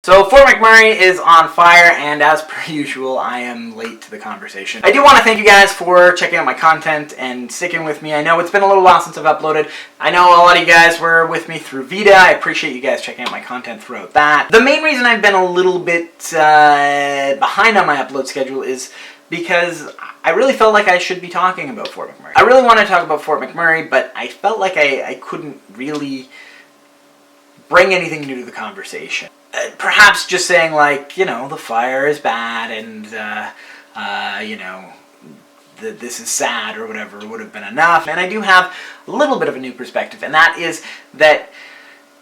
So Fort McMurray is on fire, and as per usual, I am late to the conversation. I do want to thank you guys for checking out my content and sticking with me. I know it's been a little while since I've uploaded. I know a lot of you guys were with me through Vita. I appreciate you guys checking out my content throughout that. The main reason I've been a little bit behind on my upload schedule is because I really felt like I should be talking about Fort McMurray. I really want to talk about Fort McMurray, but I felt like I couldn't really bring anything new to the conversation. Perhaps just saying, like, you know, the fire is bad and, you know, this is sad or whatever would have been enough. And I do have a little bit of a new perspective, and that is that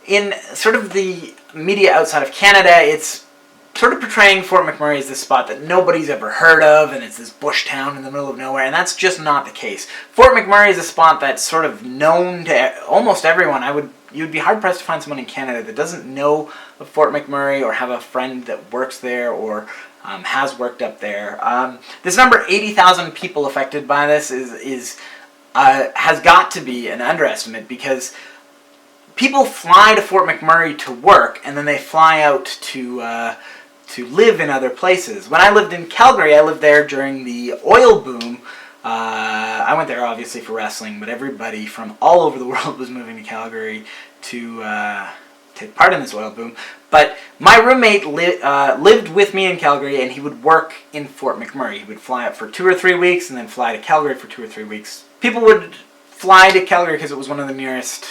in sort of the media outside of Canada, it's sort of portraying Fort McMurray as this spot that nobody's ever heard of, and it's this bush town in the middle of nowhere, and that's just not the case. Fort McMurray is a spot that's sort of known to almost everyone. You'd be hard-pressed to find someone in Canada that doesn't know of Fort McMurray or have a friend that works there or has worked up there. This number, 80,000 people affected by this, has got to be an underestimate, because people fly to Fort McMurray to work, and then they fly out to live in other places. When I lived in Calgary, I lived there during the oil boom. I went there obviously for wrestling, but everybody from all over the world was moving to Calgary to take part in this oil boom. But my roommate lived with me in Calgary, and he would work in Fort McMurray. He would fly up for 2 or 3 weeks and then fly to Calgary for 2 or 3 weeks. People would fly to Calgary because it was one of the nearest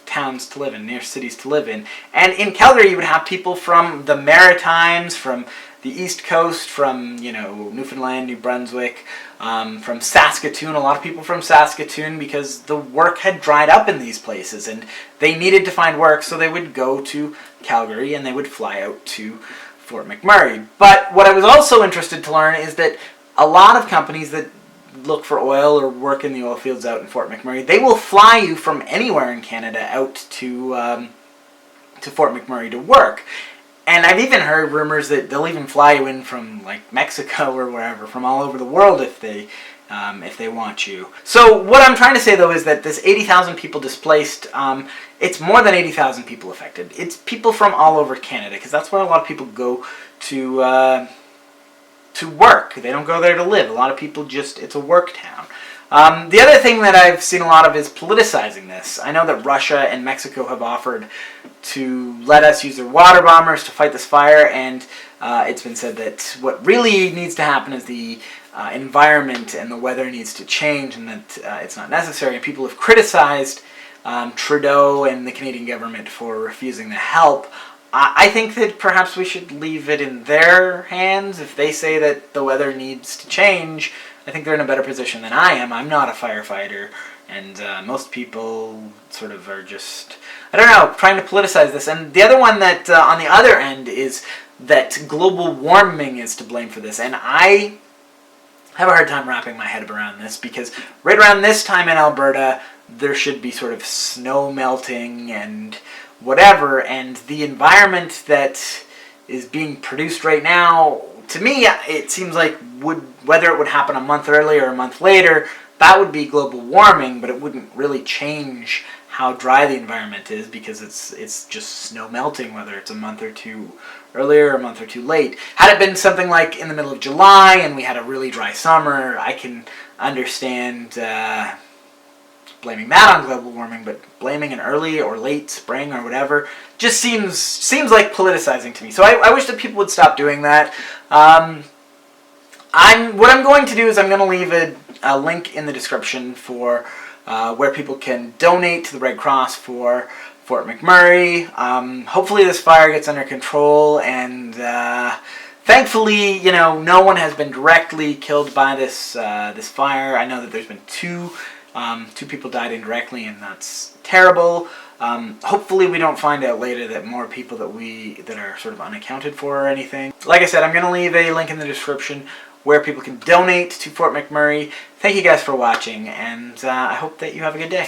towns to live in, near cities to live in. And in Calgary, you would have people from the Maritimes, from the East Coast, from, you know, Newfoundland, New Brunswick, from Saskatoon, a lot of people from Saskatoon, because the work had dried up in these places and they needed to find work, so they would go to Calgary and they would fly out to Fort McMurray. But what I was also interested to learn is that a lot of companies that look for oil or work in the oil fields out in Fort McMurray, they will fly you from anywhere in Canada out to Fort McMurray to work. And I've even heard rumors that they'll even fly you in from, like, Mexico or wherever, from all over the world if they want you. So what I'm trying to say, though, is that this 80,000 people displaced, it's more than 80,000 people affected. It's people from all over Canada, because that's where a lot of people go to work. They don't go there to live. A lot of people just, it's a work town. The other thing that I've seen a lot of is politicizing this. I know that Russia and Mexico have offered to let us use their water bombers to fight this fire, and it's been said that what really needs to happen is the environment and the weather needs to change, and that it's not necessary. And people have criticized Trudeau and the Canadian government for refusing to help. I think that perhaps we should leave it in their hands. If they say that the weather needs to change, I think they're in a better position than I am. I'm not a firefighter, and most people sort of are just, I don't know, trying to politicize this. And the other one that, on the other end, is that global warming is to blame for this. And I have a hard time wrapping my head around this, because right around this time in Alberta, there should be sort of snow melting and whatever, and the environment that is being produced right now, to me, it seems like whether it would happen a month earlier or a month later, that would be global warming, but it wouldn't really change how dry the environment is, because it's just snow melting, whether it's a month or two earlier or a month or two late. Had it been something like in the middle of July and we had a really dry summer, I can understand blaming that on global warming, but blaming an early or late spring or whatever just seems like politicizing to me. So I wish that people would stop doing that. What I'm going to do is I'm going to leave a link in the description for where people can donate to the Red Cross for Fort McMurray. Hopefully this fire gets under control, and thankfully, you know, no one has been directly killed by this fire. I know that there's been two people died indirectly, and that's terrible. Hopefully we don't find out later that more people that are sort of unaccounted for or anything. Like I said, I'm going to leave a link in the description where people can donate to Fort McMurray. Thank you guys for watching, and I hope that you have a good day.